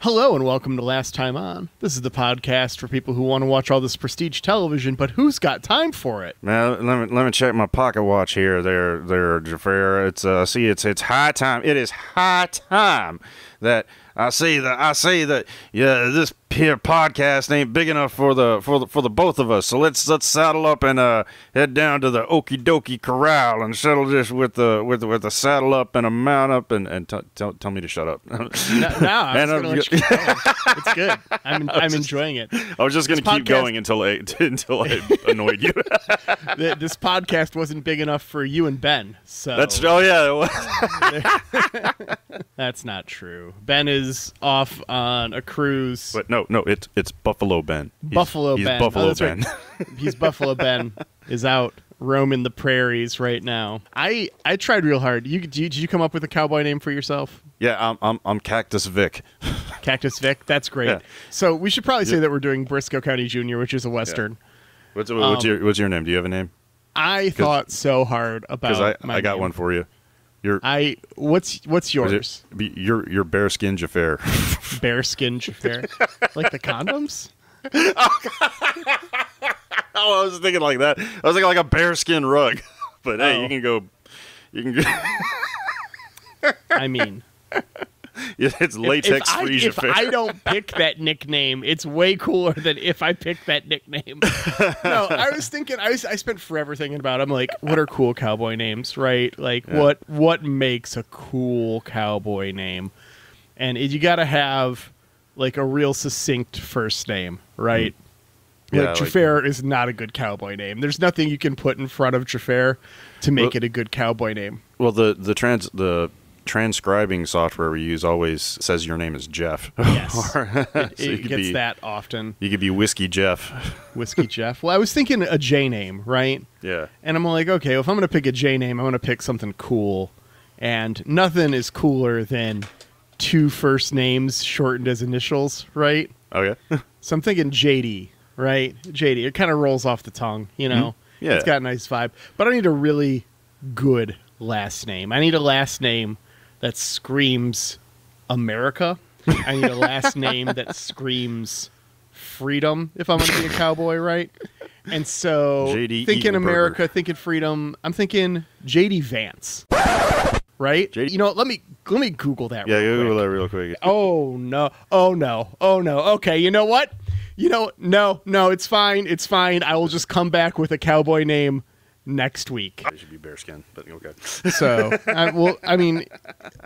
Hello and welcome to Last Time On. This is the podcast for people who want to watch all this prestige television, but who's got time for it? Now let me check my pocket watch here. There, Xhafer. It's high time. It is high time that I see that this here podcast ain't big enough for the both of us. So let's saddle up and head down to the Okie Dokie Corral and settle this with the saddle up and a mount up and tell me to shut up. No, I'm just gonna let you keep going. It's good. I'm enjoying it. I was just gonna keep going until I annoyed you. This podcast wasn't big enough for you and Ben. So that's not true. Ben is off on a cruise. But no, it's Buffalo Ben. He's Buffalo Ben. Right. He's Buffalo Ben is out roaming the prairies right now. I tried real hard. Did you come up with a cowboy name for yourself? Yeah, I'm Cactus Vic. Cactus Vic. That's great. Yeah. So we should probably say that we're doing Brisco County Jr., which is a western. Yeah. What's your name? Do you have a name? I thought so hard about I got one for you. What's yours? Your bearskin Xhafer. Bearskin Xhafer, like the condoms. I was thinking like that. I was thinking like a bearskin rug. But hey, you can go. I mean, it's latex free If I don't pick that nickname, it's way cooler than if I pick that nickname. No, I was thinking. I spent forever thinking about. I'm like, what are cool cowboy names, right? Like, what makes a cool cowboy name? And you got to have like a real succinct first name, right? Like Xhafer is not a good cowboy name. There's nothing you can put in front of Xhafer to make it a good cowboy name. Well, the transcribing software we use always says your name is Jeff. Yes. It gets that often. You could be Whiskey Jeff. Whiskey Jeff. Well, I was thinking a J name, right? Yeah. And I'm like, okay, well, if I'm going to pick a J name, I'm going to pick something cool. And nothing is cooler than two first names shortened as initials, right? Oh, yeah? So I'm thinking JD, right? JD. It kind of rolls off the tongue, you know? Mm-hmm. Yeah. It's got a nice vibe. But I need a really good last name. I need a last name that screams America. I need a last name that screams freedom if I'm going to be a cowboy, right? And so JD thinking America, burger. thinking freedom, I'm thinking JD Vance. Right? JD? You know, let me Google that Yeah, real Google quick. that real quick. Oh no. Okay, you know what? No, it's fine. I will just come back with a cowboy name next week. It should be bearskin, but okay. So,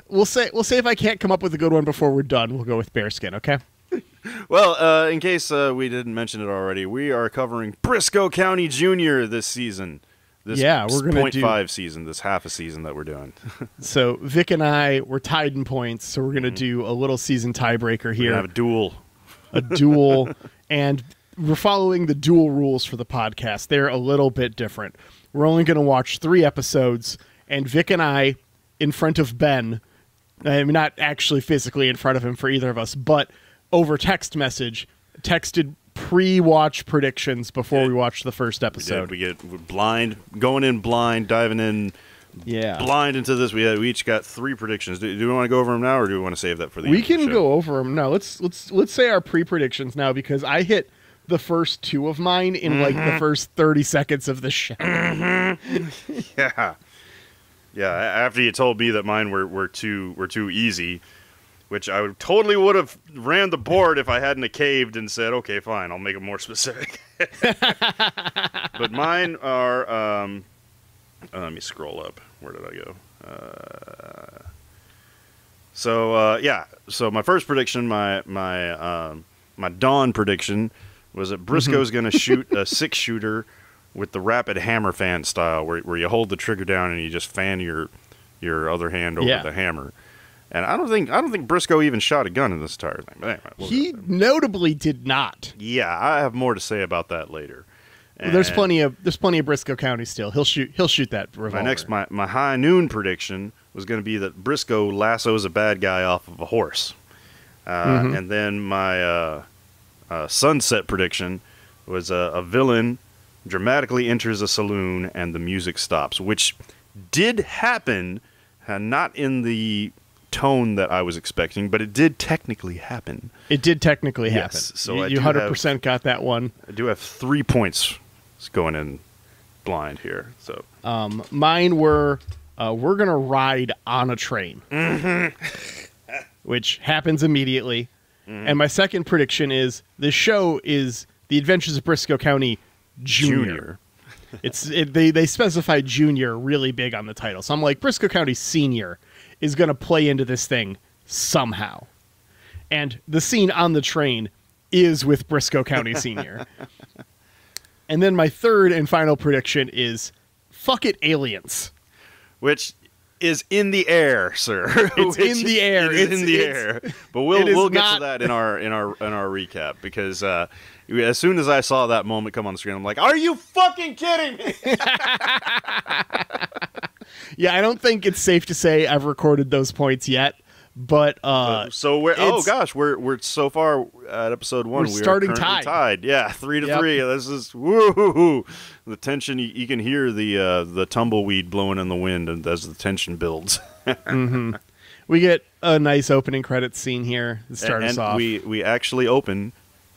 we'll say if I can't come up with a good one before we're done, we'll go with bearskin, okay? Well, in case we didn't mention it already, we are covering Brisco County Jr. this season. We're going to 0.5 season, this half a season that we're doing. So, Vic and I, we're tied in points, so we're going to do a little season tiebreaker here. We're going to have a duel, and we're following the duel rules for the podcast. They're a little bit different. We're only going to watch 3 episodes, and Vic and I, in front of Ben, I mean, not actually physically in front of him for either of us, but over text message, texted pre-watch predictions before we watched the first episode. We get blind, going in blind, diving in blind into this. We each got 3 predictions. Do we want to go over them now, or do we want to save that for the end of the show? We can go over them now. Let's say our pre-predictions now, because I hit the first 2 of mine in like the first 30 seconds of the show. Yeah. After you told me that mine were too easy, which I totally would have ran the board if I hadn't caved and said, okay, fine, I'll make it more specific. But mine are. Let me scroll up. Where did I go? So my first prediction, my dawn prediction, was that Brisco's going to shoot a 6-shooter with the rapid hammer fan style, where you hold the trigger down and you just fan your other hand over the hammer. And I don't think Brisco even shot a gun in this entire thing. But anyway, he notably did not. Yeah, I have more to say about that later. Well, there's plenty of Brisco County still. He'll shoot that revolver. My high noon prediction was going to be that Brisco lassos a bad guy off of a horse, and then my sunset prediction was a villain dramatically enters a saloon and the music stops, which did happen, not in the tone that I was expecting, but it did technically happen. It did technically happen. Yes, so you 100% got that one. I do have 3 points going in blind here. So mine were we're gonna ride on a train, which happens immediately. And my second prediction is the show is The Adventures of Brisco County Junior. They specify junior really big on the title, so I'm like, Brisco County Senior is gonna play into this thing somehow, and the scene on the train is with Brisco County Senior. And then my third and final prediction is, fuck it, aliens. Which is in the air, sir. It's in the air. It's in the air. But we'll get to that in our recap, because as soon as I saw that moment come on the screen, I'm like, are you fucking kidding me? Yeah, I don't think it's safe to say I've recorded those points yet. But so we're so far at episode 1. We're starting tied. Yeah, 3-3. This is woo. The tension, you can hear the tumbleweed blowing in the wind as the tension builds. We get a nice opening credits scene here to start us off. We actually open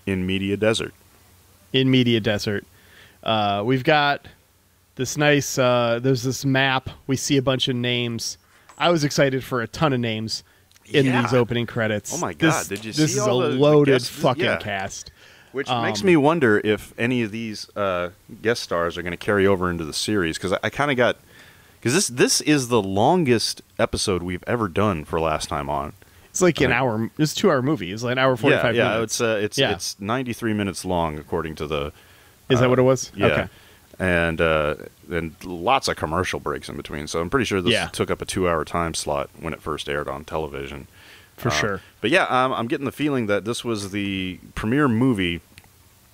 in Media Desert. In Media Desert, we've got this nice. There's this map. We see a bunch of names. I was excited for a ton of names in these opening credits. Oh my god! Did you see this is all a the loaded guests? fucking cast. Which makes me wonder if any of these guest stars are going to carry over into the series, because I kind of got, because this is the longest episode we've ever done for Last Time On. It's like an hour. It's a 2-hour movie. It's like an hour 45 minutes. It's 93 minutes long according to the. Is that what it was? Yeah. Okay. And lots of commercial breaks in between. So I'm pretty sure this took up a 2-hour time slot when it first aired on television. For sure. But yeah, I'm getting the feeling that this was the premiere movie.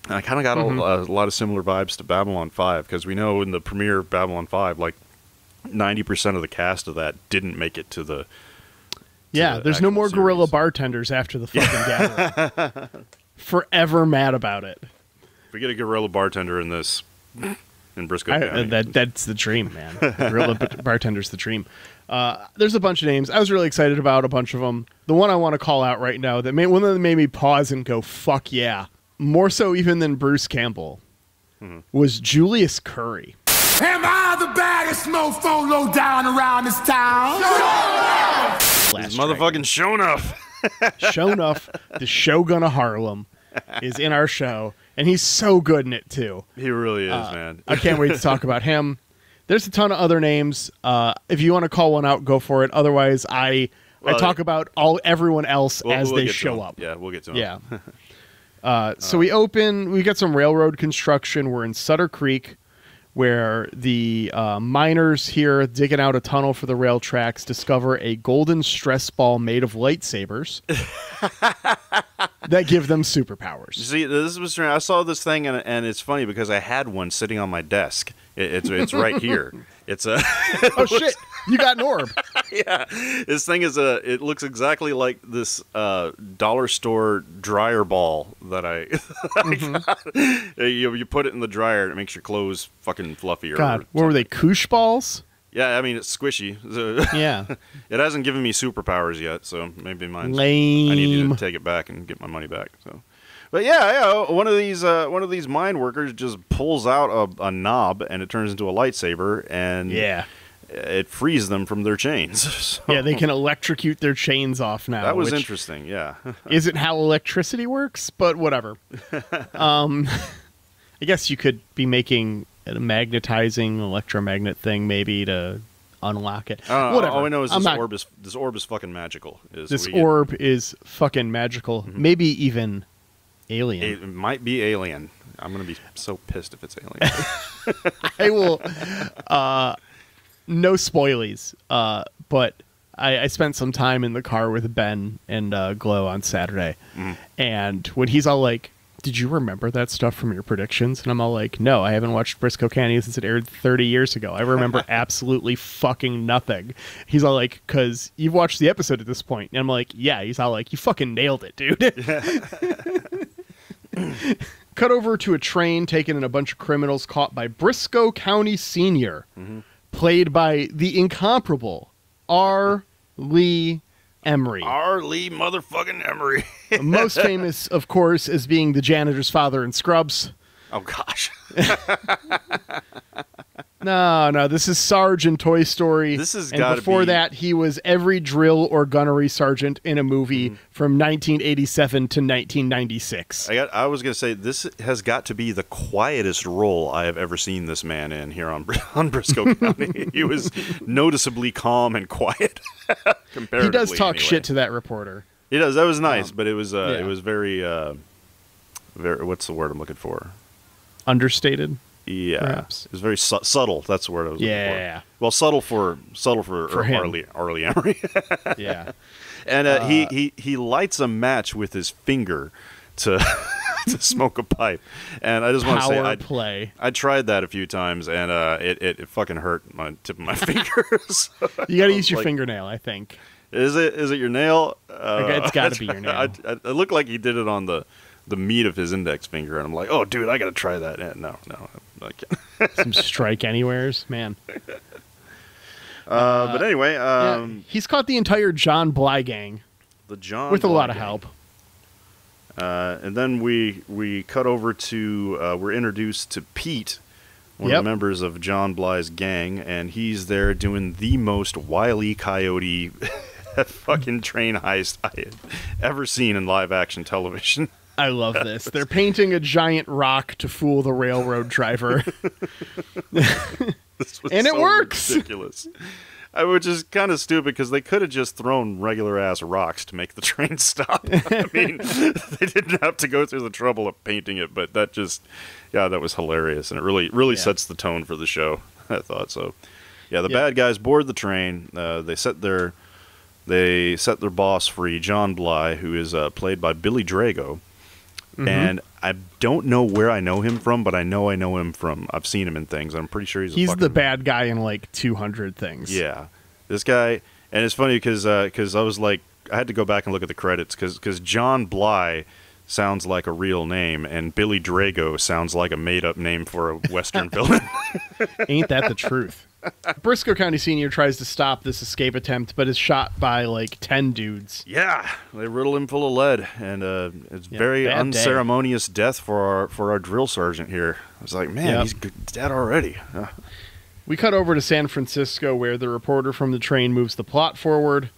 And I kind of got a lot of similar vibes to Babylon 5, because we know in the premiere of Babylon 5, like 90% of the cast of that didn't make it to the. There's no more guerrilla bartenders after the fucking gathering. Forever mad about it. If we get a guerrilla bartender in this. In Brisco County. That's the dream, man. Guerrilla bartender's the dream. There's a bunch of names. I was really excited about a bunch of them. The one I want to call out right now, one that made me pause and go, fuck yeah, more so even than Bruce Campbell, was Julius Curry. Am I the baddest mofo low down around this town? He's motherfucking show enough. Show enough, the Shogun of Harlem is in our show. And he's so good in it, too. He really is, man. I can't wait to talk about him. There's a ton of other names. If you want to call one out, go for it. Otherwise, I talk about everyone else as they show up. Yeah, we'll get to him. Yeah. So we got some railroad construction. We're in Sutter Creek, where the miners here digging out a tunnel for the rail tracks discover a golden stress ball made of lightsabers that give them superpowers. See, this was strange. I saw this thing, and it's funny because I had one sitting on my desk. It's right here. It's a oh shit! You got an orb. Yeah, this thing is it looks exactly like this dollar store dryer ball that I got. You put it in the dryer and it makes your clothes fucking fluffier. God, what were they? Koosh balls? Yeah, I mean it's squishy. Yeah, it hasn't given me superpowers yet, so maybe mine's lame. I need to take it back and get my money back. So, but yeah, one of these mine workers just pulls out a knob and it turns into a lightsaber, and it frees them from their chains. So, yeah, they can electrocute their chains off now. That was interesting. Yeah, isn't how electricity works, but whatever. I guess you could be making a magnetizing electromagnet thing maybe to unlock it. Whatever. All I know is this orb is fucking magical. This orb is fucking magical. Maybe even alien. It might be alien. I'm gonna be so pissed if it's alien. I will. No spoilies. But I spent some time in the car with Ben and Glow on Saturday, and when he's all like, "Did you remember that stuff from your predictions?" And I'm all like, "No, I haven't watched Brisco County since it aired 30 years ago. I remember absolutely fucking nothing." He's all like, "Cause you've watched the episode at this point." And I'm like, "Yeah." He's all like, "You fucking nailed it, dude." Cut over to a train taking in a bunch of criminals caught by Brisco County Sr., played by the incomparable R. Lee Emery. R. Lee motherfucking Emery. Most famous, of course, as being the janitor's father in Scrubs. Oh, gosh. No, this is Sarge in Toy Story. This has and gotta before be... that, he was every drill or gunnery sergeant in a movie from 1987 to 1996. I was going to say, this has got to be the quietest role I have ever seen this man in here on Brisco County. He was noticeably calm and quiet, comparatively. He does talk anyway. shit to that reporter. He does. That was nice, but it was very, what's the word I'm looking for? Understated? Yeah, perhaps. It was very subtle. That's the word I was looking for. Well, subtle for him. Arlie Emery. Yeah, and he lights a match with his finger to to smoke a pipe. And I just want to say, I tried that a few times, and it fucking hurt my tip of my fingers. You got to use your fingernail, I think. Is it your nail? It's got to be your nail. It looked like he did it on the meat of his index finger, and I'm like, oh, dude, I got to try that. And no, I can't. Some strike anywheres, man. But anyway, he's caught the entire John Bly gang. The John with Bly a lot of gang. help. And then we cut over to we're introduced to Pete, one of the members of John Bly's gang, and he's there doing the most Wile E. Coyote fucking train heist I had ever seen in live action television. I love this. They're painting a giant rock to fool the railroad driver. And it works. Ridiculous. Which is kind of stupid because they could have just thrown regular ass rocks to make the train stop. I mean, they didn't have to go through the trouble of painting it, but that was hilarious, and it really sets the tone for the show. I thought so. Yeah, the bad guys board the train. They set their boss free, John Bly, who is played by Billy Drago. And I don't know where I know him from, but I know him from. I've seen him in things. I'm pretty sure he's the bad guy in like 200 things. Yeah, this guy, and it's funny because I was like, I had to go back and look at the credits because John Bly sounds like a real name, and Billy Drago sounds like a made up name for a Western villain. Ain't that the truth? Brisco County Sr. tries to stop this escape attempt, but is shot by like 10 dudes. Yeah, they riddle him full of lead, and it's very unceremonious death for our drill sergeant here. I was like, man, he's dead already. We cut over to San Francisco, where the reporter from the train moves the plot forward.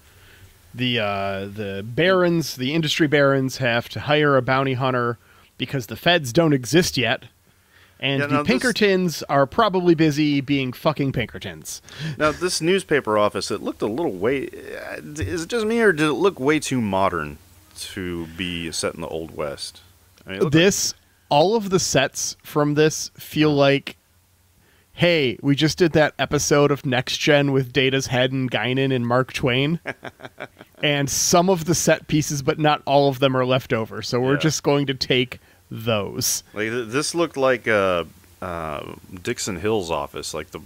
The barons, the industry barons, have to hire a bounty hunter because the feds don't exist yet. And the Pinkertons are probably busy being fucking Pinkertons. Now, this newspaper office, it looked a little is it just me, or did it look way too modern to be set in the Old West? I mean, all of the sets from this feel like, hey, we just did that episode of Next Gen with Data's head and Guinan and Mark Twain. And some of the set pieces, but not all of them, are left over. So we're just going to take those. Like this looked like Dixon Hill's office. Like the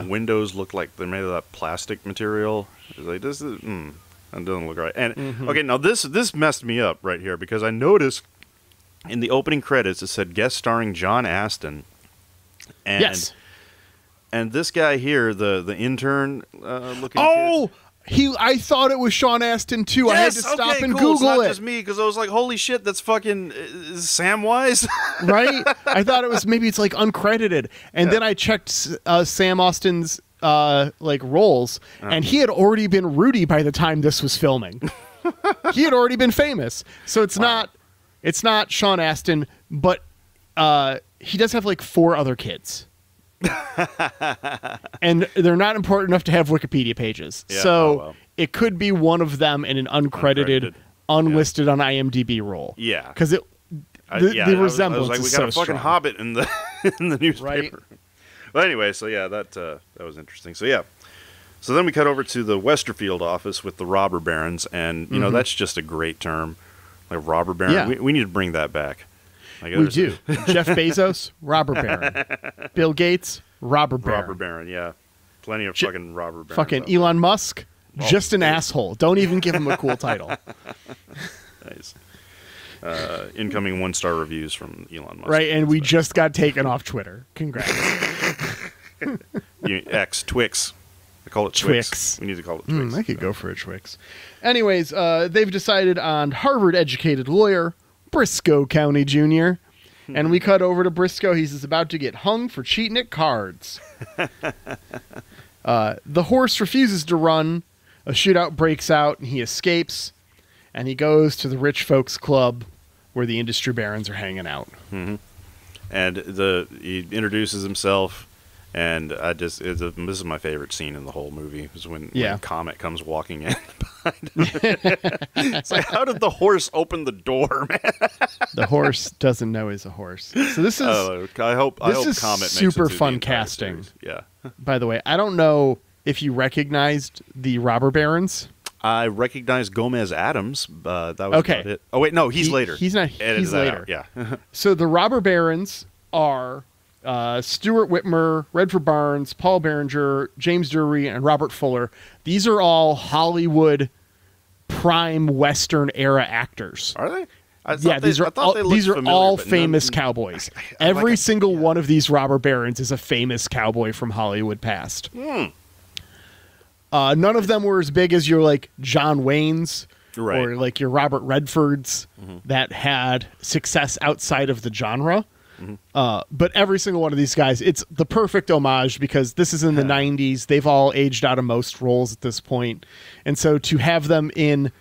windows look like they're made of that plastic material. It's like that doesn't look right. And okay, now this messed me up right here because I noticed in the opening credits it said guest starring John Astin. And and this guy here, the intern looking kid, I thought it was Sean Astin too. Yes, I had to stop and Google it's not it. Just me, because I was like, "Holy shit, that's fucking Samwise!" Right? I thought maybe it's like uncredited, and then I checked Sam Austin's like roles, and he had already been Rudy by the time this was filming. He had already been famous, so it's not Sean Astin, but he does have like 4 other kids. And they're not important enough to have Wikipedia pages. It could be one of them in an uncredited unlisted on IMDb role. Yeah. Because the resemblance I was like, we is got so a fucking strong. Hobbit in the newspaper. Right? But anyway, so yeah, that was interesting. So yeah. So then we cut over to the Westerfield office with the robber barons, and you know that's just a great term, like robber baron. Yeah. We need to bring that back. Like, We do. Jeff Bezos, robber baron. Bill Gates, robber baron. Robber baron, yeah, plenty of fucking robber barons. Fucking Elon Musk, just an asshole. Don't even give him a cool title. Nice. Incoming 1-star reviews from Elon Musk. Right, and we just got taken off Twitter. Congrats. Twix. I call it Twix. We need to call it Twix. I could go for a Twix. Anyways, they've decided on Harvard-educated lawyer Brisco County Jr. And we cut over to Brisco. He's about to get hung for cheating at cards. The horse refuses to run. A shootout breaks out, and he escapes. And he goes to the rich folks club where the industry barons are hanging out. Mm-hmm. And he introduces himself. And this is my favorite scene in the whole movie, is when Comet comes walking in behind him. It's like, how did the horse open the door, man? The horse doesn't know he's a horse. So this is I hope Comet makes super it fun the entire casting. series. Yeah. By the way, I don't know if you recognized the robber barons. I recognize Gomez Adams. That was okay. about it. Oh wait, no, he's later. He's not. He's later. Yeah. So the robber barons are Stuart Whitmer, Redford Barnes, Paul Berenger, James Drury, and Robert Fuller. These are all Hollywood prime Western era actors. Are they? These are all famous cowboys. Every single one of these robber barons is a famous cowboy from Hollywood past. None of them were as big as your like John Wayne's or like your Robert Redfords that had success outside of the genre. But every single one of these guys, it's the perfect homage because this is in the 90s. They've all aged out of most roles at this point. And so to have them in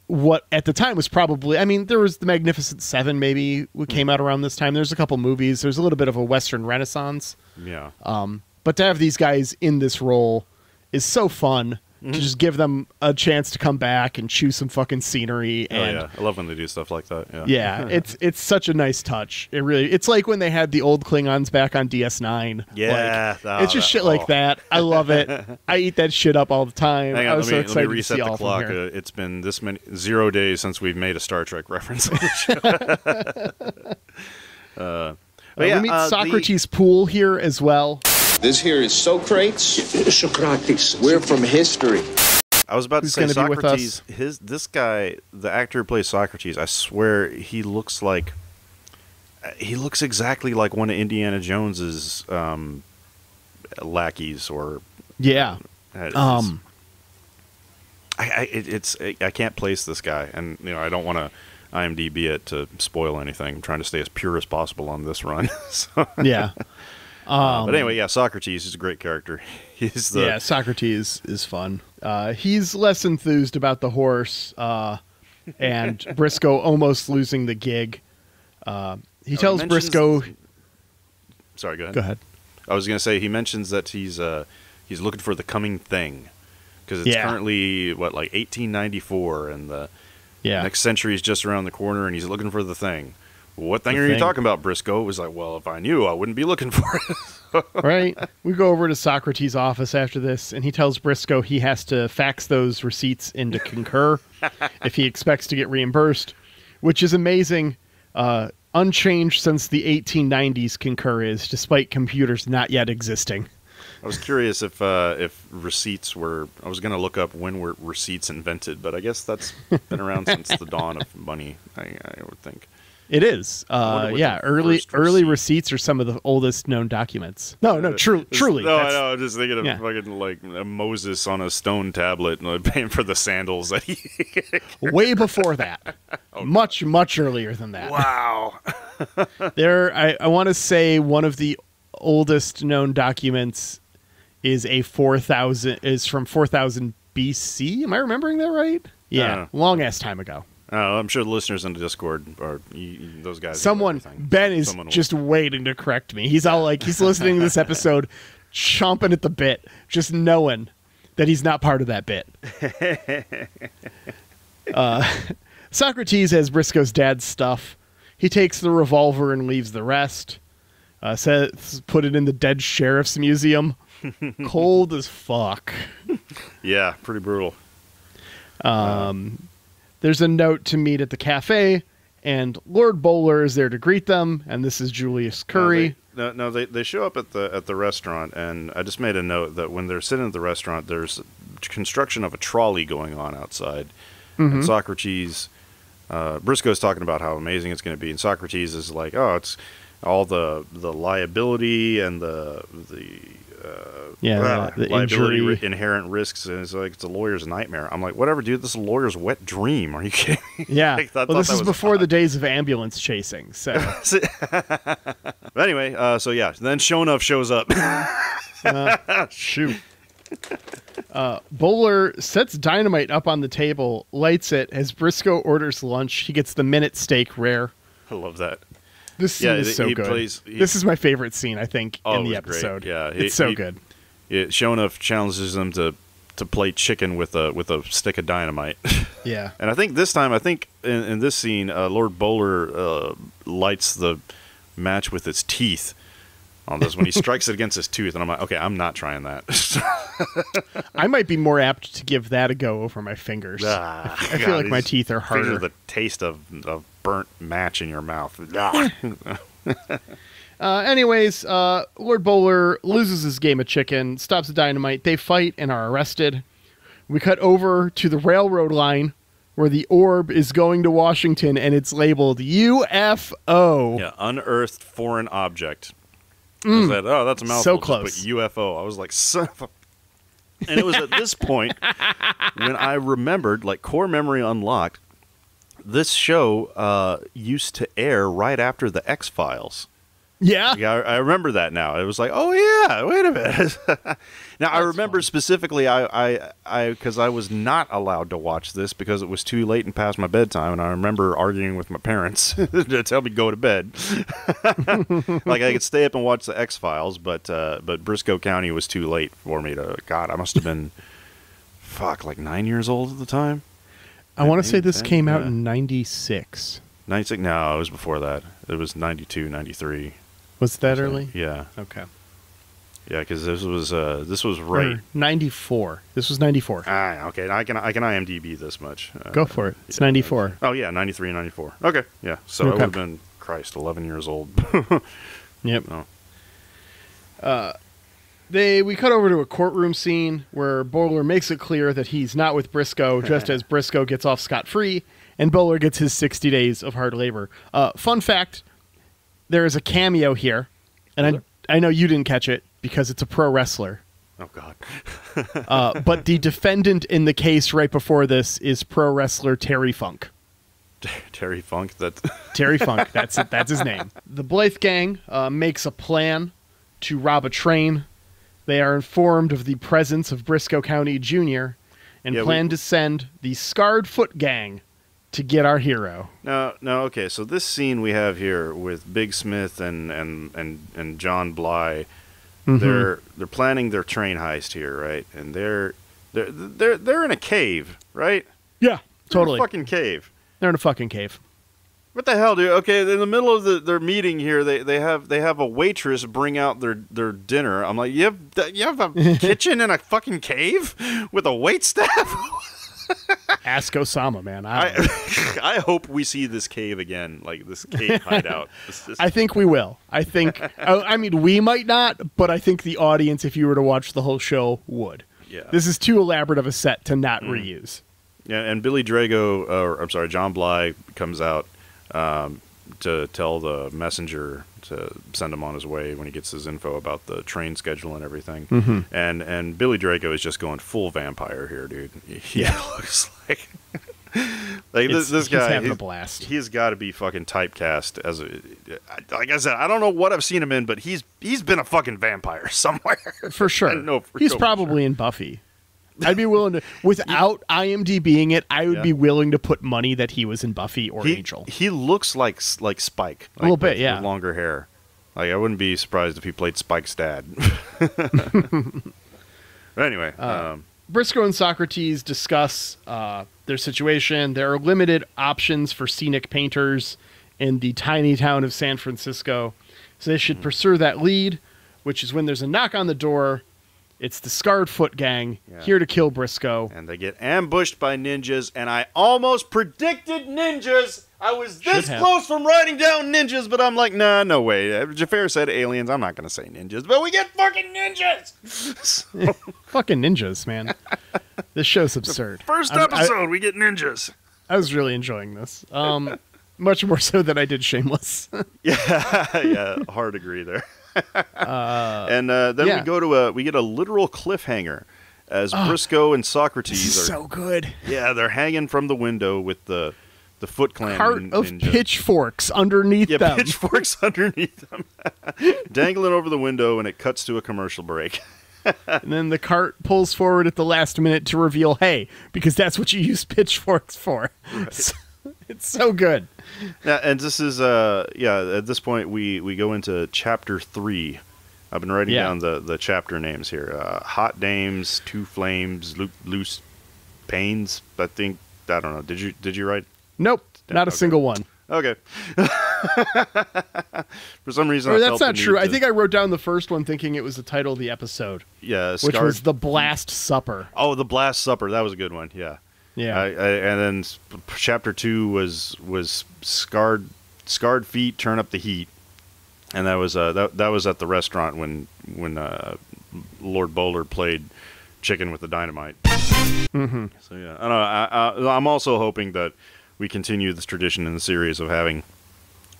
what at the time was probably, I mean, there was The Magnificent Seven maybe came out around this time. There's a couple movies. There's a little bit of a Western renaissance. Yeah. But to have these guys in this role is so fun. To just give them a chance to come back and chew some fucking scenery. And I love when they do stuff like that. Yeah, yeah, it's such a nice touch. It's like when they had the old Klingons back on DS9. Yeah, like, it's just shit like that. I love it. I eat that shit up all the time. Hang on, I was so excited let me reset to see the all clock. From here. It's been 0 days since we've made a Star Trek reference. We meet Socrates Poole here as well. This here is Socrates. Socrates. We're from history. I was about to say gonna Socrates. This guy, the actor who plays Socrates, I swear he looks exactly like one of Indiana Jones's lackeys or I can't place this guy, and I don't want to IMDb it to spoil anything. I'm trying to stay as pure as possible on this run. So. Yeah. But anyway, Socrates is a great character. Socrates is fun. He's less enthused about the horse and Brisco almost losing the gig. He tells Brisco... Sorry, go ahead. Go ahead. I was going to say, he mentions that he's looking for the coming thing. Because it's currently, 1894, and the next century is just around the corner, and he's looking for the thing. What thing are you talking about, Brisco? It was like, well, if I knew, I wouldn't be looking for it. Right. We go over to Socrates' office after this, and he tells Brisco he has to fax those receipts into Concur if he expects to get reimbursed, which is amazing. Unchanged since the 1890s, Concur is, despite computers not yet existing. I was curious if receipts were... I was going to look up when were receipts invented, but I guess that's been around since the dawn of money, I would think. It is. Early receipts are some of the oldest known documents. Truly. No, I know. I'm just thinking of fucking like Moses on a stone tablet and paying for the sandals that he... Way before that. Much earlier than that. Wow. I want to say one of the oldest known documents is from 4000 BC. Am I remembering that right? Yeah. Long ass time ago. I'm sure the listeners in the Discord are those guys. Ben is just waiting to correct me. He's all like, he's listening to this episode, chomping at the bit, just knowing that he's not part of that bit. Socrates has Brisco's dad's stuff. He takes the revolver and leaves the rest. Says put it in the dead sheriff's museum. Cold as fuck. Yeah, pretty brutal. There's a note to meet at the cafe, and Lord Bowler is there to greet them, and this is Julius Curry. They show up at the restaurant, and I just made a note that when they're sitting at the restaurant, there's construction of a trolley going on outside. And Socrates, Brisco's talking about how amazing it's going to be, and Socrates is like, oh, it's all the liability and the liability, injury, inherent risks, and it's like it's a lawyer's nightmare. I'm like, whatever, dude. This is a lawyer's wet dream. Are you kidding? Yeah. Like, well, this is before the days of ambulance chasing. So, but anyway, then Shonuff shows up. Shoot. Bowler sets Dynamite up on the table, lights it. As Brisco orders lunch, he gets the minute steak rare. I love that. This scene is so good. This is my favorite scene, I think, in the episode. Great. Yeah, it's so good. Shonuff challenges them to play chicken with a stick of dynamite. Yeah, and I think this time, in this scene, Lord Bowler lights the match with its teeth on this when he strikes it against his tooth, and I'm like, okay, I'm not trying that. I might be more apt to give that a go over my fingers. I feel like my teeth are harder. The taste of burnt match in your mouth. Anyways, Lord Bowler loses his game of chicken, stops the Dynamite. They fight and are arrested. We cut over to the railroad line where the orb is going to Washington, and it's labeled UFO. Yeah, unearthed foreign object. That's a mouthful. So close. Just put UFO. I was like, son of a... And it was at this point when I remembered, like, core memory unlocked, this show used to air right after the X-Files. Yeah. I remember that now. It was like, oh, yeah, wait a minute. Now, I remember specifically, because I was not allowed to watch this because it was too late and past my bedtime, and I remember arguing with my parents to tell me to go to bed. Like, I could stay up and watch the X-Files, but Brisco County was too late for me to... God, I must have been, like 9 years old at the time. I want to say this came out in 96. 96? No, it was before that. It was 92, 93. Was that early? Yeah. Okay. Yeah, because this was right. 94. This was 94. Okay. I can IMDb this much. Go for it. It's 94. Oh yeah, 93 and 94. Okay. Yeah. So I would have been 11 years old. Yep. We cut over to a courtroom scene where Bowler makes it clear that he's not with Brisco, just as Brisco gets off scot-free, and Bowler gets his 60 days of hard labor. Fun fact, there is a cameo here, and I know you didn't catch it because it's a pro wrestler. Oh, God. But the defendant in the case right before this is pro wrestler Terry Funk. Terry Funk? Terry Funk, that's it. That's his name. The Blythe gang makes a plan to rob a train. They are informed of the presence of Brisco County Jr. and plan to send the Scarred Foot Gang to get our hero. No, okay. So this scene we have here with Big Smith and John Bly, they're planning their train heist here, right? And they're in a cave, right? Yeah, totally. They're in a fucking cave. They're in a fucking cave. What the hell, dude? Okay, in the middle of their meeting here, they have a waitress bring out their dinner. I'm like, you have a kitchen in a fucking cave with a waitstaff? Ask Osama, man. I hope we see this cave again, like this cave hideout. I think we will. I think. I mean, we might not, but I think the audience, if you were to watch the whole show, would. Yeah. This is too elaborate of a set to not reuse. Yeah, and John Bly comes out to tell the messenger to send him on his way when he gets his info about the train schedule and everything. And Billy Drago is just going full vampire here, dude. He looks like this guy. He's having a blast. He's got to be fucking typecast as like I said. I don't know what I've seen him in, but he's been a fucking vampire somewhere for sure. He's probably in Buffy. I'd be willing to, without IMDbing it, I would be willing to put money that he was in Buffy or Angel. He looks like Spike. A little bit, with longer hair. Like, I wouldn't be surprised if he played Spike's dad. But anyway. Brisco and Socrates discuss their situation. There are limited options for scenic painters in the tiny town of San Francisco. So they should pursue that lead, which is when there's a knock on the door. It's the Scarred Foot Gang here to kill Brisco. And they get ambushed by ninjas, and I almost predicted ninjas. I was this close from writing down ninjas, but I'm like, nah, no way. Xhafer said aliens. I'm not going to say ninjas, but we get fucking ninjas. Fucking ninjas, man. This show's absurd. First episode, we get ninjas. I was really enjoying this. Much more so than I did Shameless. yeah, hard agree there. And then we get a literal cliffhanger as Brisco and Socrates are so good. Yeah, they're hanging from the window with the Foot Clan cart of pitchforks underneath them. Yeah, pitchforks underneath them, dangling over the window, and it cuts to a commercial break. And then the cart pulls forward at the last minute to reveal, hey, because that's what you use pitchforks for. Right. It's so good. Yeah, and this is at this point we go into chapter 3. I've been writing down the chapter names here. Hot Dames, Two Flames, Loose Pains. I don't know. Did you write? Nope, not a single one. Okay. For some reason, or that's not true. I think I wrote down the first one thinking it was the title of the episode. Yeah, which was The Blast Supper. Oh, The Blast Supper. That was a good one. Yeah. Yeah. And then chapter 2 was scarred feet turn up the heat, and that was that was at the restaurant when Lord Bowler played chicken with the dynamite. Mm-hmm. So yeah, I don't know. I'm also hoping that we continue this tradition in the series of having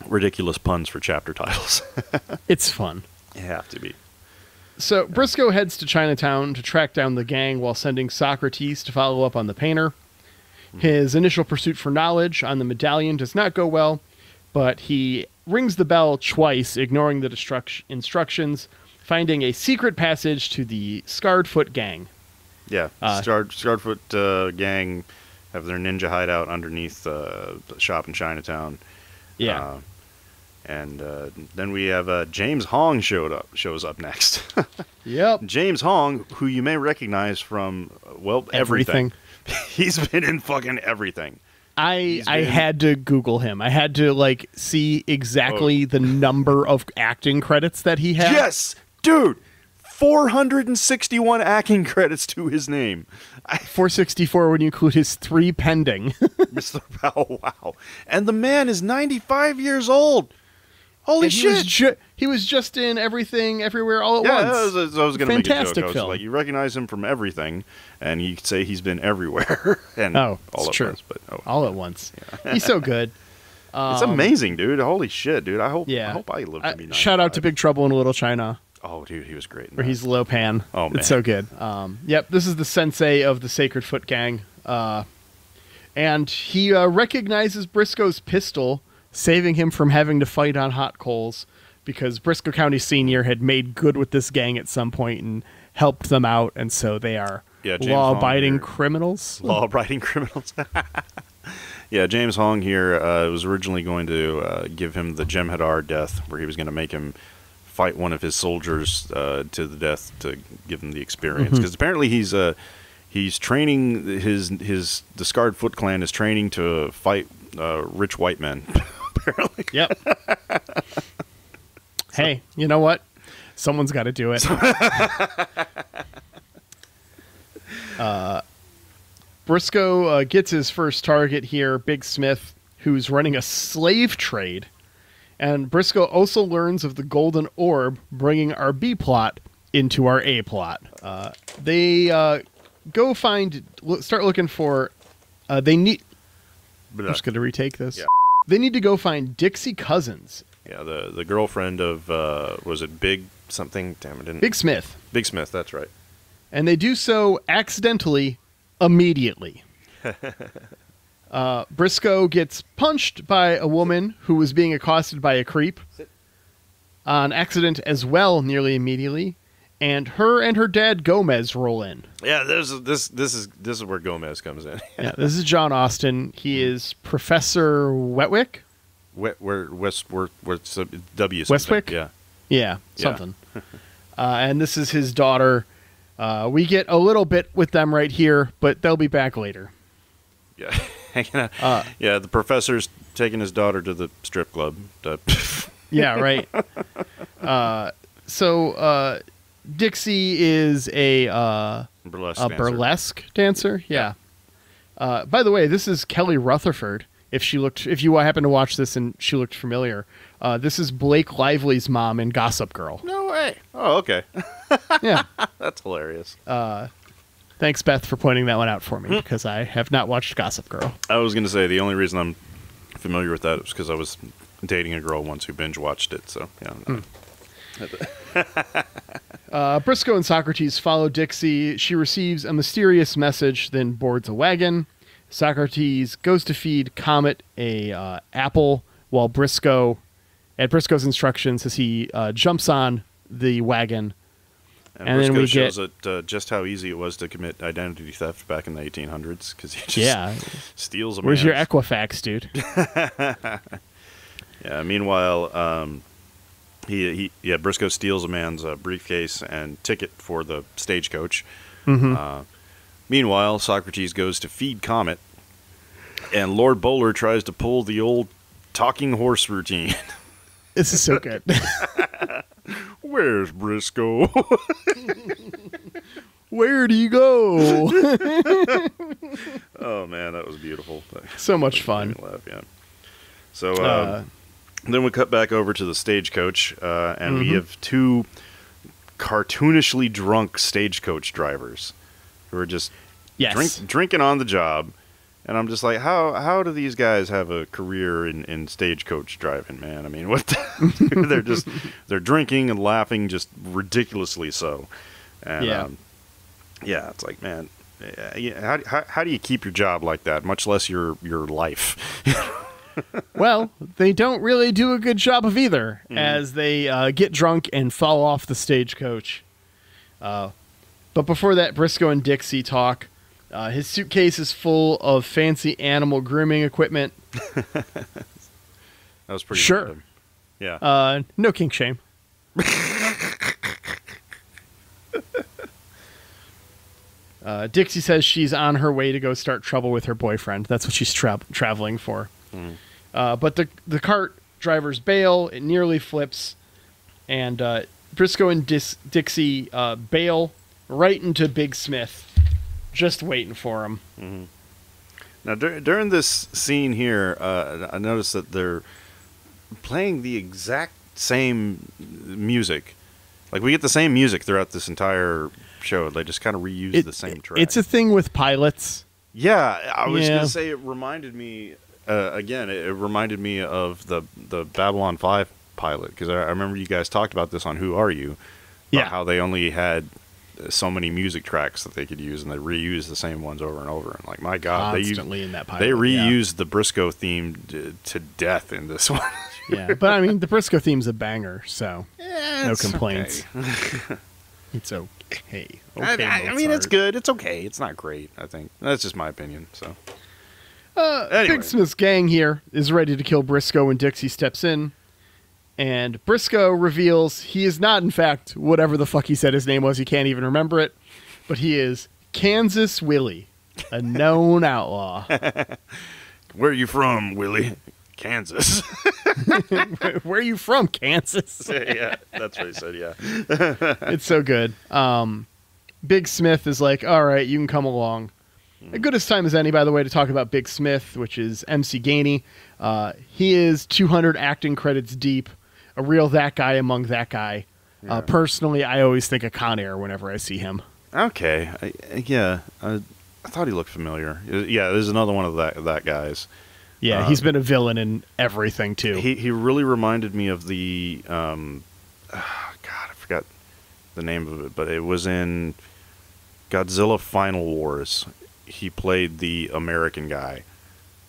ridiculous puns for chapter titles. It's fun. You have to be. So Brisco heads to Chinatown to track down the gang while sending Socrates to follow up on the painter. His initial pursuit for knowledge on the medallion does not go well, but he rings the bell twice, ignoring the instructions, finding a secret passage to the Scarred Foot Gang. Yeah, Scarred Foot Gang have their ninja hideout underneath the shop in Chinatown. Yeah. And then we have James Hong shows up next. Yep. James Hong, who you may recognize from, everything. He's been in fucking everything. I had to Google him. I had to see exactly the number of acting credits that he had. Yes, dude. 461 acting credits to his name. 464 when you include his 3 pending. Mr. Oh, wow. And the man is 95 years old. Holy shit. He was just in Everything, Everywhere, All at Once. Yeah, I was going to make a joke. Fantastic film. Like, you recognize him from everything, and you could say he's been everywhere. And all at true. Once. But, all at once. Yeah. He's so good. It's amazing, dude. Holy shit, dude. I hope I live to be 95. Shout out to Big Trouble in Little China. Oh, dude, he was great. Where he's Lopan. Oh, man. It's so good. Yep, this is the sensei of the Sacred Foot Gang. And he recognizes Brisco's pistol, saving him from having to fight on hot coals, because Brisco County Sr. had made good with this gang at some point and helped them out, and so they are law-abiding criminals. Law-abiding criminals. Yeah, James Hong here was originally going to give him the Jem'Hadar death, where he was going to make him fight one of his soldiers to the death to give him the experience. Because apparently he's training the Scarred Foot Clan is training to fight rich white men. Apparently. Yep. Hey, you know what? Someone's got to do it. Brisco gets his first target here, Big Smith, who's running a slave trade. And Brisco also learns of the Golden Orb, bringing our B plot into our A plot. They start looking for. I'm just going to retake this. Yeah. They need to go find Dixie Cousins. Yeah, the girlfriend of was it Big something? Damn, it didn't. Big Smith. Big Smith, that's right. And they do so accidentally, immediately. Brisco gets punched by a woman who was being accosted by a creep on accident as well, nearly immediately. And her dad Gomez roll in. Yeah, this is where Gomez comes in. Yeah, this is John Austin. He is Professor Wetwick. Westwick? Yeah, something. And this is his daughter. We get a little bit with them right here, but they'll be back later. Yeah. The professor's taking his daughter to the strip club. Yeah, right. So Dixie is a burlesque dancer. Yeah. By the way, this is Kelly Rutherford. If you happen to watch this and she looked familiar, this is Blake Lively's mom in Gossip Girl. No way. Oh, okay. Yeah. That's hilarious. Thanks, Beth, for pointing that one out for me, because I have not watched Gossip Girl. I was going to say the only reason I'm familiar with that is because I was dating a girl once who binge watched it. So yeah. Brisco and Socrates follow Dixie. She receives a mysterious message, then boards a wagon. Socrates goes to feed Comet a apple, while Brisco, at Brisco's instructions, as he jumps on the wagon. And then we shows it just how easy it was to commit identity theft back in the 1800s, because he just steals a Where's your Equifax, dude? Yeah. Meanwhile, Brisco steals a man's briefcase and ticket for the stagecoach. Mm-hmm. Meanwhile, Socrates goes to feed Comet, and Lord Bowler tries to pull the old talking horse routine. This is so good. Where's Brisco? Where'd he go? Oh man, that was beautiful. So much fun. Laugh, yeah. So then we cut back over to the stagecoach, and we have two cartoonishly drunk stagecoach drivers who are just drinking on the job. And I'm just like, how do these guys have a career in stagecoach driving, man? I mean, what? They're drinking and laughing just ridiculously so. And, it's like, man, how do you keep your job like that? Much less your life. Well, they don't really do a good job of either, as they get drunk and fall off the stagecoach. But before that, Brisco and Dixie talk. His suitcase is full of fancy animal grooming equipment. That was pretty sure. Random. Yeah. No kink shame. Dixie says she's on her way to go start trouble with her boyfriend. That's what she's traveling for. But the cart drivers bail. It nearly flips. And Brisco and Dixie bail right into Big Smith. Just waiting for him. Mm-hmm. Now, during this scene here, I noticed that they're playing the exact same music. Like, we get the same music throughout this entire show. They just kind of reuse the same track. It's a thing with pilots. Yeah, I was going to say it reminded me, it reminded me of the Babylon 5 pilot, because I remember you guys talked about this on Who Are You? About how they only had so many music tracks that they could use, and they reused the same ones over and over. And like, my God, constantly in that pilot, they reused the Brisco theme to death in this one. Yeah, but I mean, the Brisco theme's a banger, so no complaints. Okay. It's okay. I mean, it's good. It's okay. It's not great, I think. That's just my opinion. So, anyway. Big Smith's gang here is ready to kill Brisco when Dixie steps in. And Brisco reveals he is not, in fact, whatever the fuck he said his name was. He can't even remember it. But he is Kansas Willie, a known outlaw. Where are you from, Willie? Kansas. Where are you from, Kansas? Yeah, that's what he said, yeah. It's so good. Big Smith is like, all right, you can come along. A good as time as any, by the way, to talk about Big Smith, which is MC Gainey. He is 200 acting credits deep. A real that guy among that guy. Yeah. Personally, I always think of Con Air whenever I see him. Okay. I thought he looked familiar. Yeah, there's another one of that guy's. Yeah, he's been a villain in everything, too. He really reminded me of the... God, I forgot the name of it, but it was in Godzilla Final Wars. He played the American guy.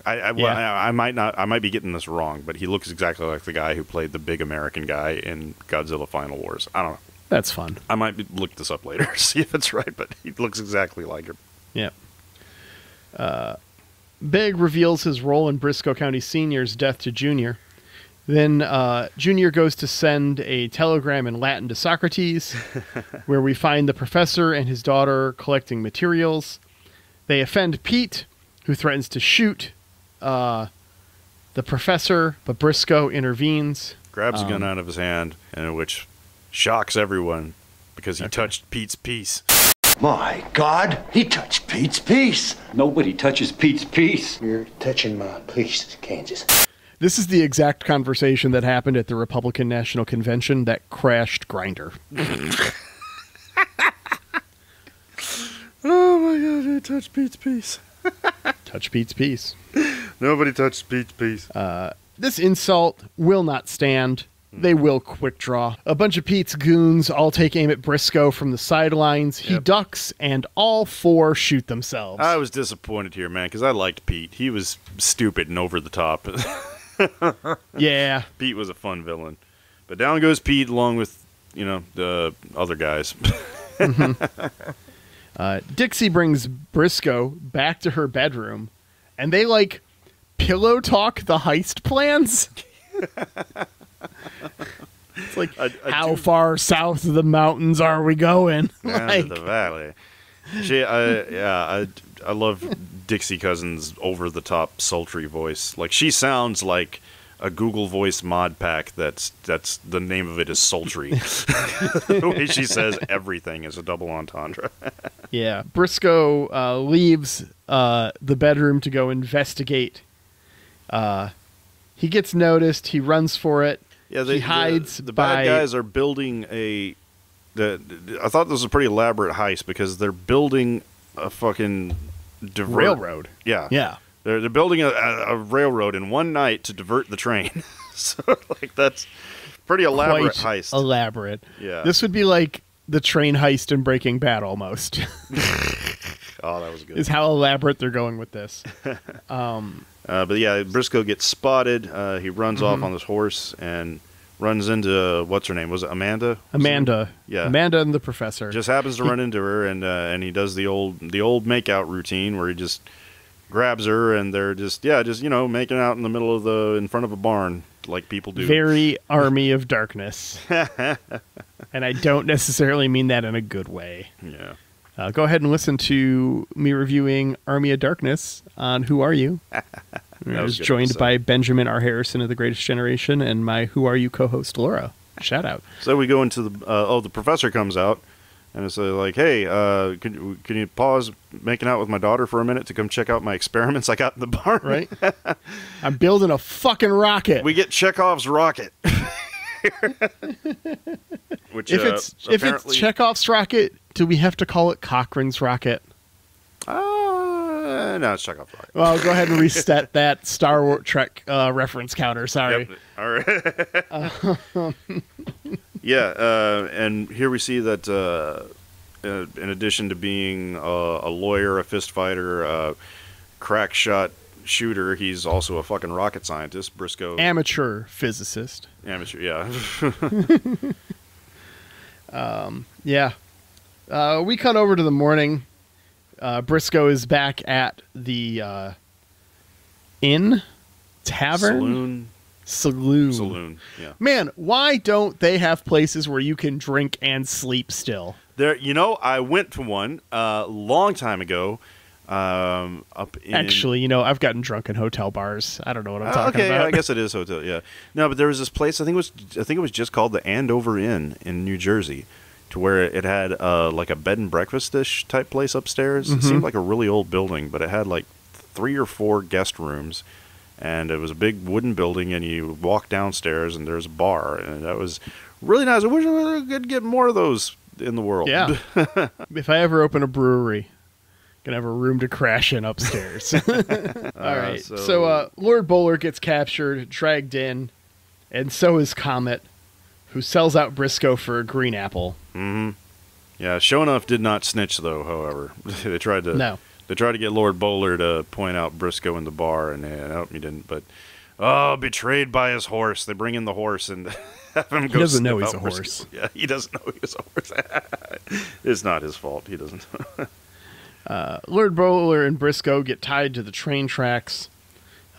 I might be getting this wrong, but he looks exactly like the guy who played the big American guy in Godzilla Final Wars. I don't know. That's fun. I might look this up later, see if it's right, but he looks exactly like him. Yeah. Big reveals his role in Brisco County Senior's death to Junior. Then Junior goes to send a telegram in Latin to Socrates, where we find the professor and his daughter collecting materials. They offend Pete, who threatens to shoot the professor, but Brisco intervenes. grabs a gun out of his hand, and which shocks everyone because he touched Pete's piece. My God, he touched Pete's piece. Nobody touches Pete's piece. You're touching my piece, Kansas. This is the exact conversation that happened at the Republican National Convention that crashed Grindr. Oh my God, he touched Pete's piece. Touch Pete's piece. Nobody touched Pete's piece. This insult will not stand. They will quick draw. A bunch of Pete's goons all take aim at Brisco from the sidelines. He ducks, and all four shoot themselves. I was disappointed here, man, because I liked Pete. He was stupid and over the top. Yeah. Pete was a fun villain. But down goes Pete along with, the other guys. Dixie brings Brisco back to her bedroom, and they, pillow talk the heist plans. It's like, how far south of the mountains are we going? Down to the valley. I love Dixie Cousins' over-the-top, sultry voice. Like, she sounds like a Google Voice mod pack that's the name of it is sultry. The way she says everything is a double entendre. Yeah. Brisco leaves the bedroom to go investigate. He gets noticed. He runs for it. Yeah, he hides. The bad guys are building I thought this was a pretty elaborate heist because they're building a fucking railroad. Yeah. Yeah. They're building a railroad in one night to divert the train. So, that's pretty elaborate heist. Elaborate. Yeah. This would be like the train heist in Breaking Bad almost. Oh, that was good. Is how elaborate they're going with this. But yeah, Brisco gets spotted. He runs off on this horse and runs into, what's her name? Was it Amanda? Amanda. Yeah. Amanda and the professor. Just happens to run into her, and he does the old makeout routine where he just grabs her, and they're just making out in front of a barn like people do. Very Army of Darkness. And I don't necessarily mean that in a good way. Yeah. Go ahead and listen to me reviewing Army of Darkness on Who Are You? I was joined by Benjamin R. Harrison of The Greatest Generation and my Who Are You co-host, Laura. Shout out. So we go into the professor comes out, and it's like, hey, can you pause making out with my daughter for a minute to come check out my experiments I got in the barn? Right. I'm building a fucking rocket. We get Chekhov's rocket. Which, if it's Chekhov's rocket, do we have to call it Cochrane's rocket? No, it's Chekhov's rocket. Well, go ahead and reset that Star Trek reference counter. Sorry. Yep. All right. Yeah, and here we see that in addition to being a lawyer, a fist fighter, a crack shot shooter, he's also a fucking rocket scientist. Brisco. Amateur physicist. Amateur, yeah. Yeah. We cut over to the morning. Brisco is back at the inn, tavern, saloon. Yeah. Man, why don't they have places where you can drink and sleep still? There, I went to one a long time ago. Up in... Actually, I've gotten drunk in hotel bars. I don't know what I'm talking about. I guess it is hotel. Yeah. No, but there was this place. I think it was just called the Andover Inn in New Jersey, to where it had like a bed and breakfast-ish type place upstairs. It seemed like a really old building, but it had like 3 or 4 guest rooms, and it was a big wooden building. And you walk downstairs, and there's a bar, and that was really nice. I wish we could get more of those in the world. Yeah. If I ever open a brewery, gonna have a room to crash in upstairs. All right. So Lord Bowler gets captured, dragged in, and so is Comet, who sells out Brisco for a green apple. Mm-hmm. Yeah, Show Enough did not snitch, though, however. They tried to get Lord Bowler to point out Brisco in the bar, and nope, he didn't. But, betrayed by his horse. They bring in the horse and have him go. He doesn't know he's a Brisco. horse. Yeah, he doesn't know he was a horse. It's not his fault. He doesn't. Lord Bowler and Brisco get tied to the train tracks.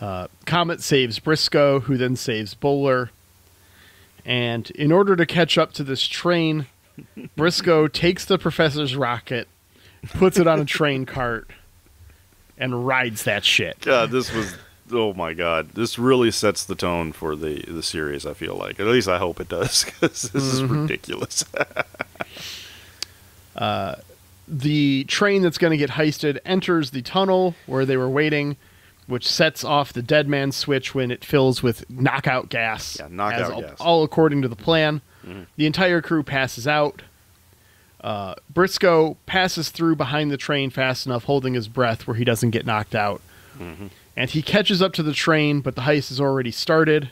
Comet saves Brisco, who then saves Bowler. And in order to catch up to this train, Brisco takes the professor's rocket, puts it on a train cart, and rides that shit. God, this oh my God, this really sets the tone for the series. I feel like, at least I hope it does, because this is ridiculous. The train that's going to get heisted enters the tunnel where they were waiting, which sets off the dead man switch when it fills with knockout gas. Yeah, knockout gas. All according to the plan. The entire crew passes out. Brisco passes through behind the train fast enough, holding his breath where he doesn't get knocked out. And he catches up to the train, but the heist has already started.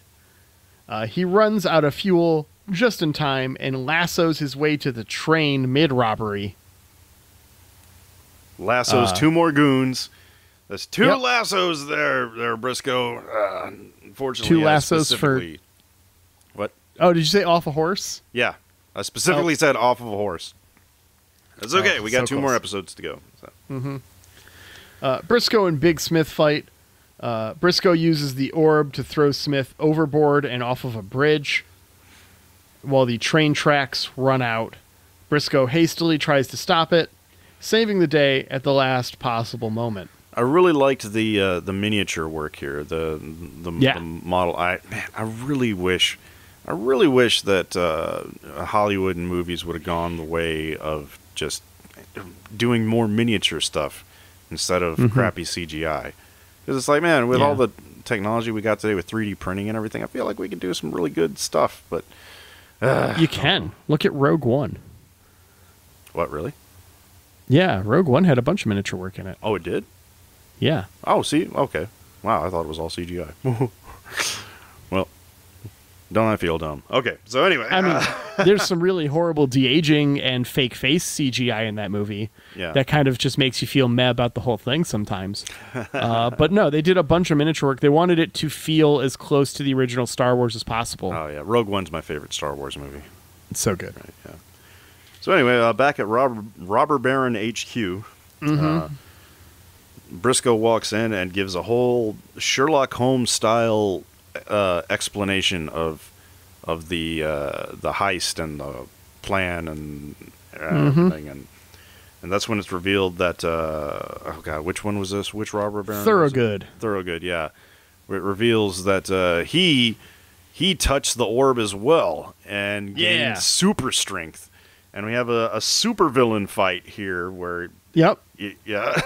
He runs out of fuel just in time and lassos his way to the train mid-robbery. Lassos two more goons. There's two lassos there, Brisco. Unfortunately, two lassos for... What? Oh, did you say off a horse? Yeah. I specifically said off of a horse. It's okay. We got two more episodes to go. So. Brisco and Big Smith fight. Brisco uses the orb to throw Smith overboard and off of a bridge. While the train tracks run out, Brisco hastily tries to stop it, saving the day at the last possible moment. I really liked the miniature work here, the model. I really wish that Hollywood and movies would have gone the way of just doing more miniature stuff instead of crappy CGI. Because it's like, man, with all the technology we got today with 3D printing and everything, I feel like we could do some really good stuff. But you can look at Rogue One. What, really? Yeah, Rogue One had a bunch of miniature work in it. Oh, it did? Yeah. Oh, see? Okay. Wow, I thought it was all CGI. Well, don't I feel dumb? Okay, so anyway. I mean, there's some really horrible de-aging and fake face CGI in that movie. Yeah. That kind of just makes you feel meh about the whole thing sometimes. But no, they did a bunch of miniature work. They wanted it to feel as close to the original Star Wars as possible. Oh, yeah. Rogue One's my favorite Star Wars movie. It's so good. Right, yeah. So anyway, back at Robber Baron HQ, Brisco walks in and gives a whole Sherlock Holmes style explanation of the heist and the plan and everything, and that's when it's revealed that oh god, which one was this? Which Robber Baron? Thorogood, yeah. Where it reveals that he touched the orb as well and gained super strength. And we have a supervillain fight here where... Yep. Yeah.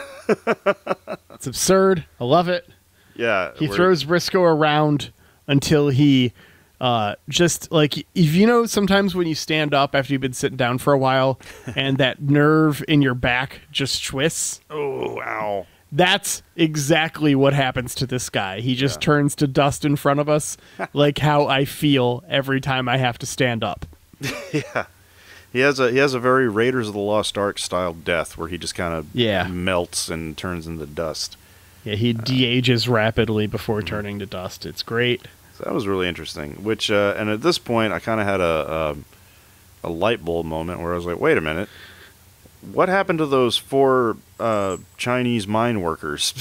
It's absurd. I love it. Yeah. He throws Brisco around until he just, like, if you know sometimes when you stand up after you've been sitting down for a while and that nerve in your back just twists? Oh, wow. That's exactly what happens to this guy. He just turns to dust in front of us like how I feel every time I have to stand up. Yeah. He has a very Raiders of the Lost Ark style death where he just kind of melts and turns into dust. Yeah, he de-ages rapidly before turning to dust. It's great. So that was really interesting. Which and at this point, I kind of had a light bulb moment where I was like, wait a minute, what happened to those 4 Chinese mine workers?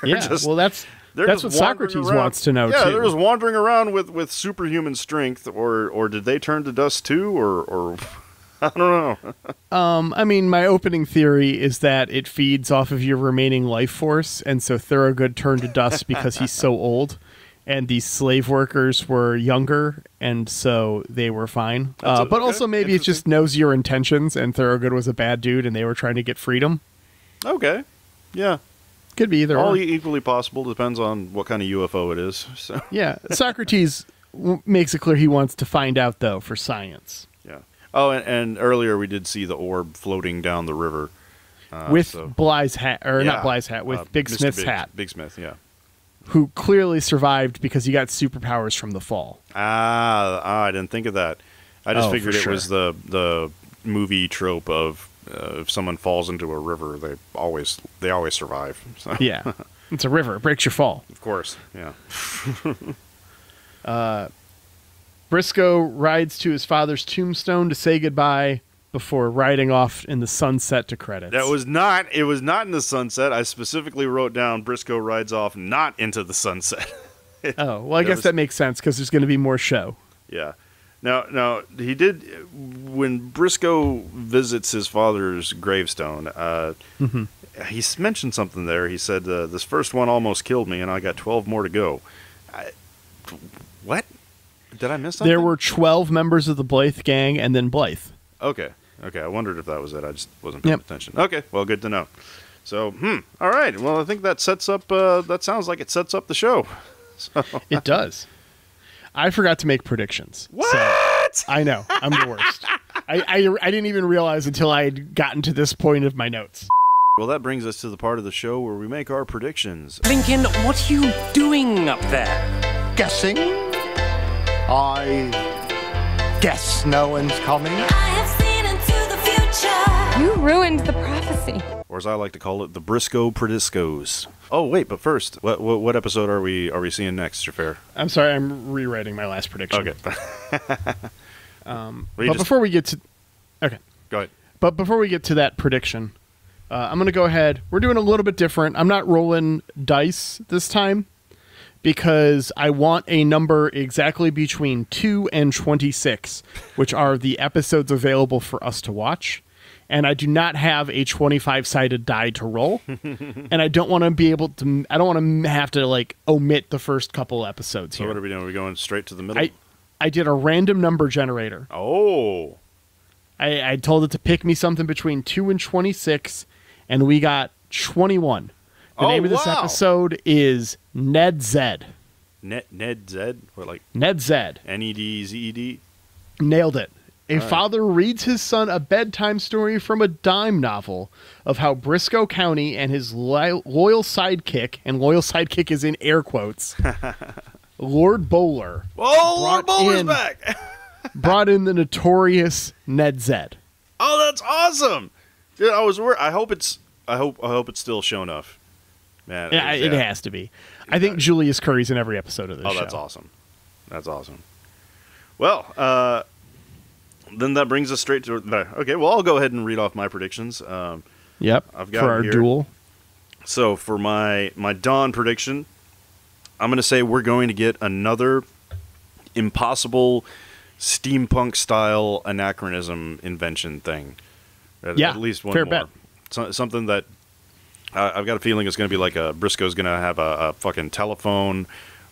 Well, that's what Socrates wants to know, too. Yeah, they're just wandering around with superhuman strength, or did they turn to dust too, or I don't know. I mean, my opening theory is that it feeds off of your remaining life force, and so Thorogood turned to dust because he's so old, and these slave workers were younger, and so they were fine. But also maybe it just knows your intentions, and Thorogood was a bad dude, and they were trying to get freedom. Okay, yeah. Could be either. All equally possible. Depends on what kind of UFO it is. So. Yeah, Socrates makes it clear he wants to find out, though, for science. Yeah. Oh, and earlier we did see the orb floating down the river. With Bly's hat, or not Bly's hat, with Big Smith's hat. Big Smith, yeah. Who clearly survived because he got superpowers from the fall. I didn't think of that. I just figured it was the movie trope of if someone falls into a river, they always survive. So. Yeah, it's a river. It breaks your fall. Of course, yeah. Brisco rides to his father's tombstone to say goodbye before riding off in the sunset to credits. It was not in the sunset. I specifically wrote down Brisco rides off not into the sunset. I guess that makes sense because there's going to be more show. Yeah. Now he did when Brisco visits his father's gravestone. he mentioned something there. He said, this first one almost killed me, and I got 12 more to go. What? Did I miss something? There were 12 members of the Blythe gang, and then Blythe. Okay. I wondered if that was it. I just wasn't paying attention. Okay, well, good to know. So, all right. Well, I think that sets up, that sounds like it sets up the show. So. It does. I forgot to make predictions. What? So, I know. I'm the worst. I didn't even realize until I had gotten to this point of my notes. Well, that brings us to the part of the show where we make our predictions. Lincoln, what are you doing up there? Guessing? I guess no one's coming. I have seen into the future. You ruined the prophecy. Or as I like to call it, the Brisco Prediscos. Oh, wait, but first, what episode are we seeing next, Xhafer? I'm sorry, I'm rewriting my last prediction. Okay. But before we get to... Okay. Go ahead. But before we get to that prediction, I'm going to go ahead. We're doing a little bit different. I'm not rolling dice this time because I want a number exactly between 2 and 26, which are the episodes available for us to watch. And I do not have a 25-sided die to roll. And I don't want to be able to... I don't want to have to, like, omit the first couple episodes here. So what are we doing? Are we going straight to the middle? I did a random number generator. Oh. I told it to pick me something between 2 and 26, and we got 21. The name of this episode is Ned Zed. Ned Zed? What, like? Ned Zed. N-E-D-Z-E-D? Nailed it. A father reads his son a bedtime story from a dime novel of how Brisco County and his loyal sidekick, and loyal sidekick is in air quotes, Lord Bowler. Oh, Lord Bowler's back! brought in the notorious Ned Zed. Oh, that's awesome! Dude, I was worried. I hope it's still show enough. Man, yeah, it has to be. I think Julius Curry's in every episode of this show. Oh, that's awesome. That's awesome. Well, then that brings us straight to... Okay, well, I'll go ahead and read off my predictions. Yep, I've got for our here. duel. So, for my Dawn prediction, I'm going to say we're going to get another impossible steampunk-style anachronism invention thing. At least one fair more. bet. Something that... I've got a feeling it's going to be like Briscoe's going to have a fucking telephone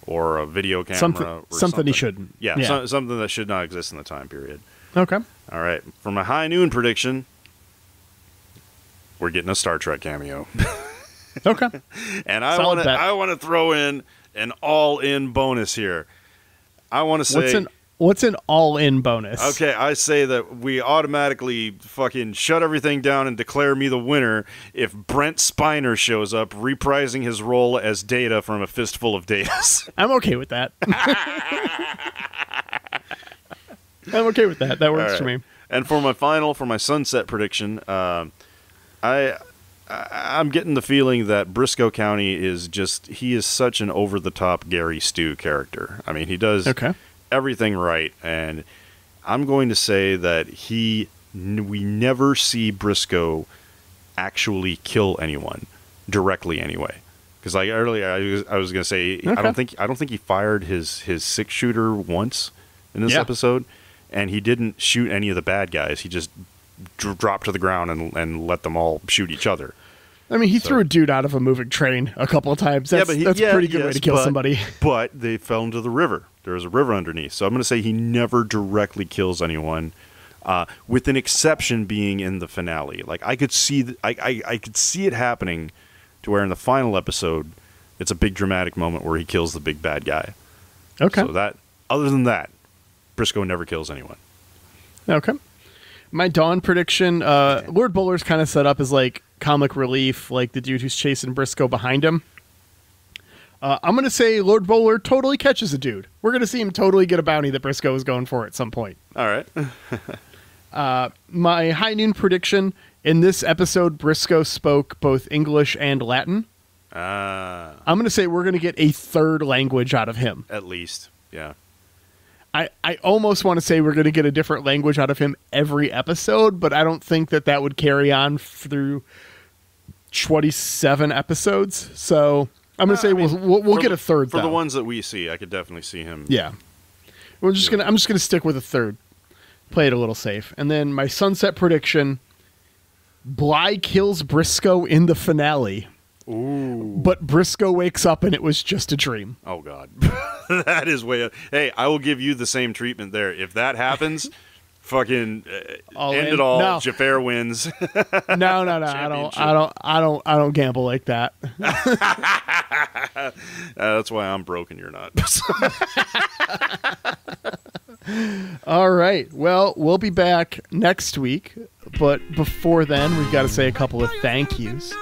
or a video camera. Something he shouldn't. Yeah. Something that should not exist in the time period. Okay. All right. For my high noon prediction, we're getting a Star Trek cameo. Okay. And I want to throw in an all-in bonus here. I want to say... What's an all-in bonus? Okay, I say that we automatically fucking shut everything down and declare me the winner if Brent Spiner shows up reprising his role as Data from A Fistful of Datas. I'm okay with that. I'm okay with that. That works for me. And for my sunset prediction, I'm getting the feeling that Brisco County he is such an over-the-top Gary Stu character. I mean, he does everything right, and I'm going to say that we never see Brisco actually kill anyone directly anyway. Because like earlier, I was going to say I don't think he fired his 6-shooter once in this episode. And he didn't shoot any of the bad guys. He just dropped to the ground and let them all shoot each other. I mean, he threw a dude out of a moving train a couple of times. That's a pretty good way to kill somebody. But they fell into the river. There was a river underneath. So I'm going to say he never directly kills anyone, with an exception being in the finale. Like I could see I could see it happening to where in the final episode, it's a big dramatic moment where he kills the big bad guy. Okay. So other than that, Brisco never kills anyone. Okay. My Dawn prediction, Lord Bowler's kind of set up as like comic relief, like the dude who's chasing Brisco behind him. I'm going to say Lord Bowler totally catches a dude. We're going to see him totally get a bounty that Brisco is going for at some point. All right. My high noon prediction, in this episode, Brisco spoke both English and Latin. I'm going to say we're going to get a third language out of him. At least, yeah. I almost want to say we're going to get a different language out of him every episode, but I don't think that would carry on through 27 episodes. So I'm going to say we'll get a third. For the ones that we see, I could definitely see him. Yeah, I'm just gonna stick with a third. Play it a little safe, and then my sunset prediction. Bly kills Brisco in the finale. Ooh. But Brisco wakes up and it was just a dream. Oh, God. That is way... Hey, I will give you the same treatment there. If that happens... Fucking end it all. No. Xhafer wins. No. I don't gamble like that. That's why I'm broken. You're not. All right. Well, we'll be back next week, but before then, we've got to say a couple of thank yous.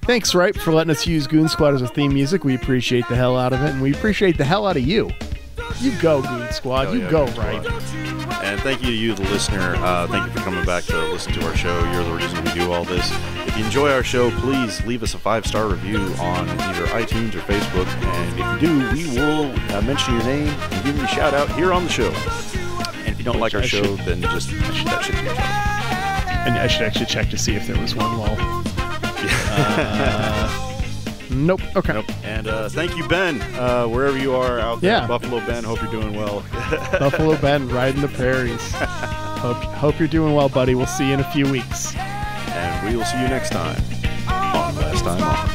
Thanks, Ripe, for letting us use Goon Squad as a theme music. We appreciate the hell out of it, and we appreciate the hell out of you. You go, Goon Squad. Hell you yeah, go, Goon Ripe. Squad. And thank you to you, the listener. Thank you for coming back to listen to our show. You're the reason we do all this. If you enjoy our show, please leave us a 5-star review on either iTunes or Facebook. And if you do, we will mention your name and give you a shout out here on the show. And if you don't like our show, then just that should be a joke. And I should actually check to see if there was one wall. Nope. Okay. Nope. And thank you, Ben, wherever you are out there. Yeah. Buffalo Ben, hope you're doing well. Buffalo Ben, riding the prairies. Hope you're doing well, buddy. We'll see you in a few weeks. And we will see you next time on Last Time On.